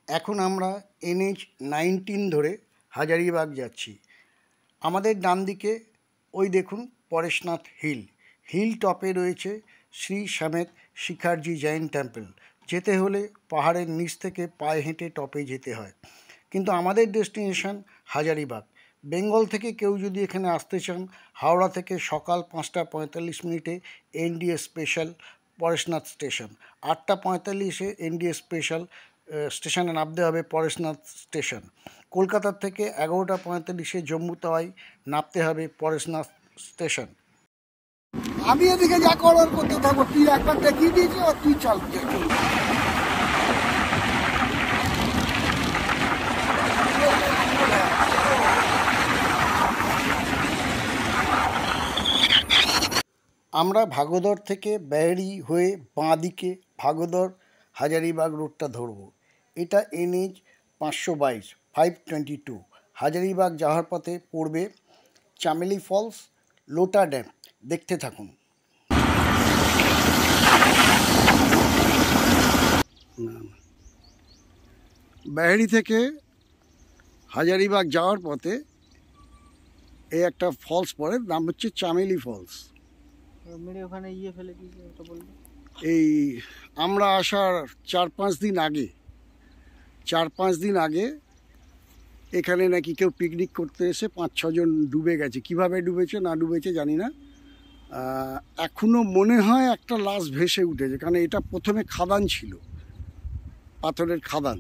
এখন আমরা NH-19 ধরে হাজারিবাগ যাচ্ছি। আমাদের ডান দিকে ওই দেখুন পরেশনাথ হিল টপে রয়েছে শ্রী সমেত শিখারজি জৈন টেম্পল। যেতে হলে পাহাড়ের নিচ থেকে পায়ে হেঁটে টপে যেতে হয়, কিন্তু আমাদের ডেস্টিনেশন হাজারিবাগ। বেঙ্গল থেকে কেউ যদি এখানে আসতে চান, হাওড়া থেকে সকাল 5টা 45 মিনিটে NDA স্পেশাল পরেশনাথ স্টেশন, 8টা 45-এ NDA স্পেশাল স্টেশনে নামতে হবে পরেশনাথ স্টেশন। কলকাতার থেকে 11টা 45-এ জম্মু তাওয়াই নামতে হবে পরেশনাথ স্টেশন। আমি এদিকে যা করার করতে থাকবো, তুই একবার দেখিয়ে দিয়েছি আর তুই চল। আমরা ভাগোদর থেকে বেহারি হয়ে বাঁ দিকে ভাগোদর হাজারিবাগ রোডটা ধরব। এটা NH 522। হাজারিবাগ যাওয়ার পথে পড়বে চামেলি ফলস, লোটা ড্যাম। দেখতে থাকুন। বেহারি থেকে হাজারিবাগ যাওয়ার পথে এই একটা ফলস পড়ে, নাম হচ্ছে চামেলি ফলস। এই আমরা আসার 4-5 দিন আগে এখানে নাকি কেউ পিকনিক করতে এসে 5-6 জন ডুবে গেছে। কিভাবে ডুবেছে না ডুবেছে জানি না। এখনো মনে হয় একটা লাশ ভেসে উঠেছে, কারণ এটা প্রথমে খাদান ছিল, পাথরের খাদান।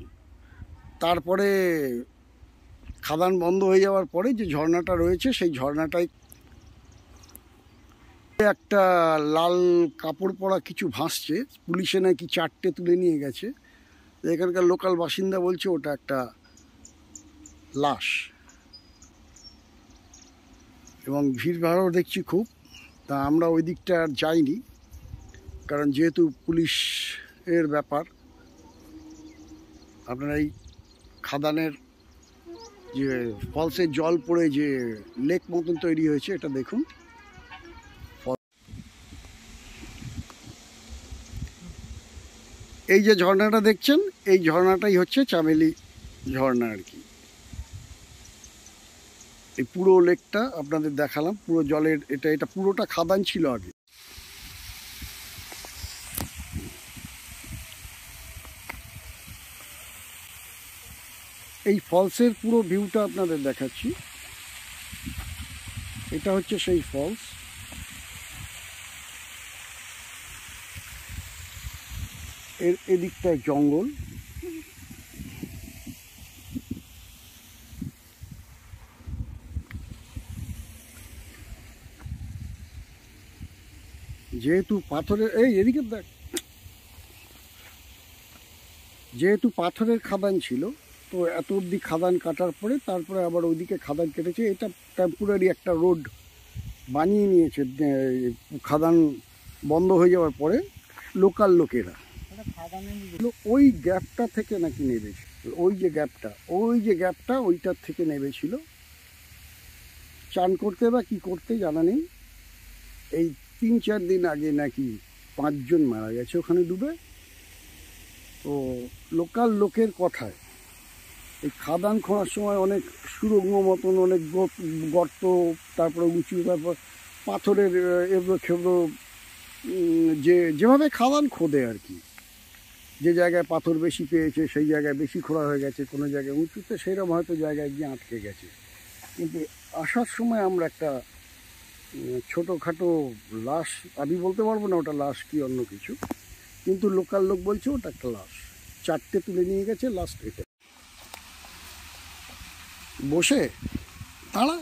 তারপরে খাদান বন্ধ হয়ে যাওয়ার পরে যে ঝর্ণাটা রয়েছে, সেই ঝর্ণাটাই একটা লাল কাপড় পরা কিছু ভাসছে। পুলিশে নাকি 4টে তুলে নিয়ে গেছে। এখানকার লোকাল বাসিন্দা বলছে ওটা একটা লাশ, এবং ভিড়ভাড়ও দেখছি খুব। তা আমরা ওই দিকটা আর যাইনি, কারণ যেহেতু পুলিশের ব্যাপার। আপনারা এই খাদানের যে ফলসের জল পড়ে যে লেক মতন তৈরি হয়েছে, এটা দেখুন। এই যে ঝর্ণাটা দেখছেন, এই ঝর্ণাটাই হচ্ছে চামেলি ঝর্ণা আর কি। এই পুরো লেকটা আপনাদের দেখালাম, পুরো জলের এটা পুরোটা খাদান ছিল আগে। এই ফলসের পুরো ভিউটা আপনাদের দেখাচ্ছি। এটা হচ্ছে সেই ফলস। এদিকটায় জঙ্গল। যেহেতু পাথরের এদিকে দেখ, যেহেতু পাথরের খাদান ছিল, তো এত অবধি খাদান কাটার পরে তারপরে আবার ওইদিকে খাদান কেটেছে। এটা টেম্পোরারি একটা রোড বানিয়ে নিয়েছে খাদান বন্ধ হয়ে যাওয়ার পরে লোকাল লোকেরা। ওই গ্যাপটা থেকে নাকি নেবেছিল, ওই যে গ্যাপটা ওইটার থেকে নেবেছিল। চান করতে বা কি করতে জানা নেই। এই 3-4 দিন আগে নাকি 5 জন মারা গেছে ওখানে ডুবে। তো লোকাল লোকের কথায় এই খাদান খোঁড়ার সময় অনেক সুরঙ্গ মতন, অনেক গর্ত, তারপরে উঁচু, তারপর পাথরের এবড়ো খেবড়ো, যেভাবে খাদান খোদে আর কি। যে জায়গায় পাথর বেশি পেয়েছে সেই জায়গায় বেশি খোঁড়া হয়ে গেছে, কোনো জায়গায় উঁচুতে, সেইরকম হয়তো জায়গায় গিয়ে আটকে গেছে। কিন্তু আসার সময় আমরা একটা ছোটোখাটো লাশ, আমি বলতে পারবো না ওটা লাশ কি অন্য কিছু, কিন্তু লোকাল লোক বলছে ওটা একটা লাশ। 4টে তুলে নিয়ে গেছে, লাস্ট এটা বসে তারা।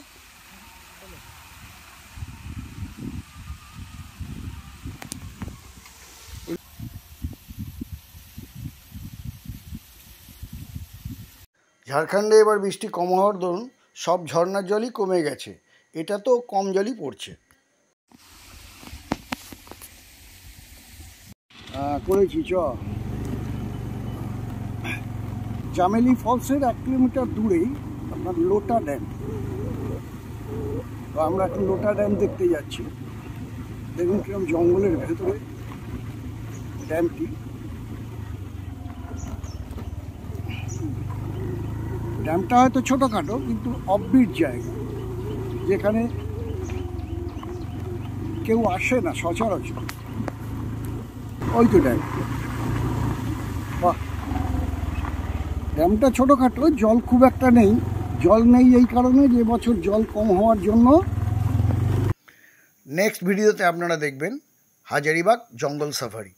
ঝাড়খণ্ডে এবার বৃষ্টি কম হওয়ার দরুন সব ঝর্ণার জলই কমে গেছে। এটা তো কম জলই পড়ছে। করেছি চামেলি ফলসের 1 কিলোমিটার দূরেই আপনার লোটা ড্যাম। তো আমরা এখন লোটা ড্যাম দেখতে যাচ্ছি। দেখুন কিরকম জঙ্গলের ভেতরে ড্যামটি। ড্যামটা হয়তো ছোটোখাটো কিন্তু অফবিট জায়গা, যেখানে কেউ আসে না সচরাচর। ওই তো ড্যাম। বাহ, ড্যামটা ছোটোখাটো, জল খুব একটা নেই। জল নেই এই কারণে যে বছর জল কম হওয়ার জন্য। নেক্সট ভিডিওতে আপনারা দেখবেন হাজারিবাগ জঙ্গল সাফারি।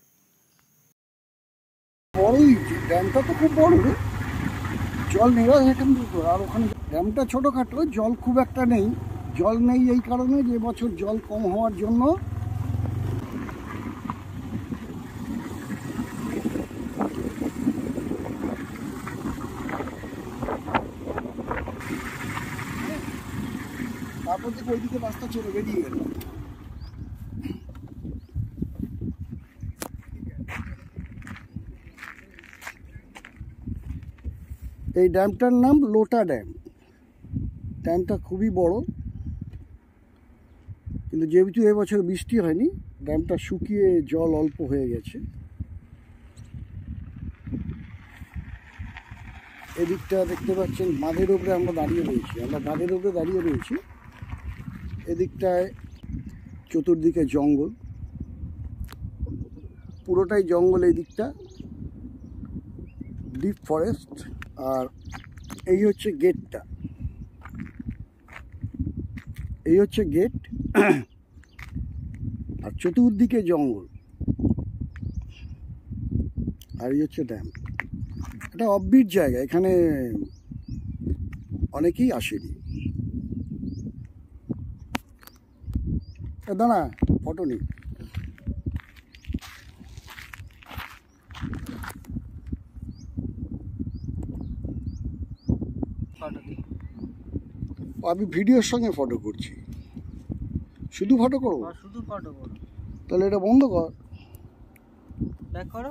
বড়ই ড্যামটা তো খুব বড় রে, জল নেই এখান থেকে। আর ওখানে ড্যামটা ছোটোখাটো, জল খুব একটা নেই। জল নেই এই কারণে যে বছর জল কম হওয়ার জন্য। তারপর থেকে ওইদিকে রাস্তা চলে বেরিয়ে গেল। এই ড্যামটার নাম লোটা ড্যাম। ড্যামটা খুবই বড়, কিন্তু যেহেতু এবছর বৃষ্টি হয়নি, ড্যামটা শুকিয়ে জল অল্প হয়ে গেছে। এদিকটা দেখতে পাচ্ছেন বাঁধের উপরে আমরা দাঁড়িয়ে রয়েছি। এদিকটায় চতুর্দিকে জঙ্গল, পুরোটাই জঙ্গল এই দিকটা, ডিপ ফরেস্ট। আর এই হচ্ছে গেটটা, এই হচ্ছে গেট। আর চতুর্দিকে জঙ্গল, আর এই হচ্ছে ড্যাম। এটা অফবিট জায়গা, এখানে অনেকেই আসেনি। দাঁড়া, ফটো নি। আমি ভিডিওর সঙ্গে ফটো করছি, শুধু ফটো করবো? শুধু ফটো করো, তাহলে এটা বন্ধ কর, ব্যাক করো।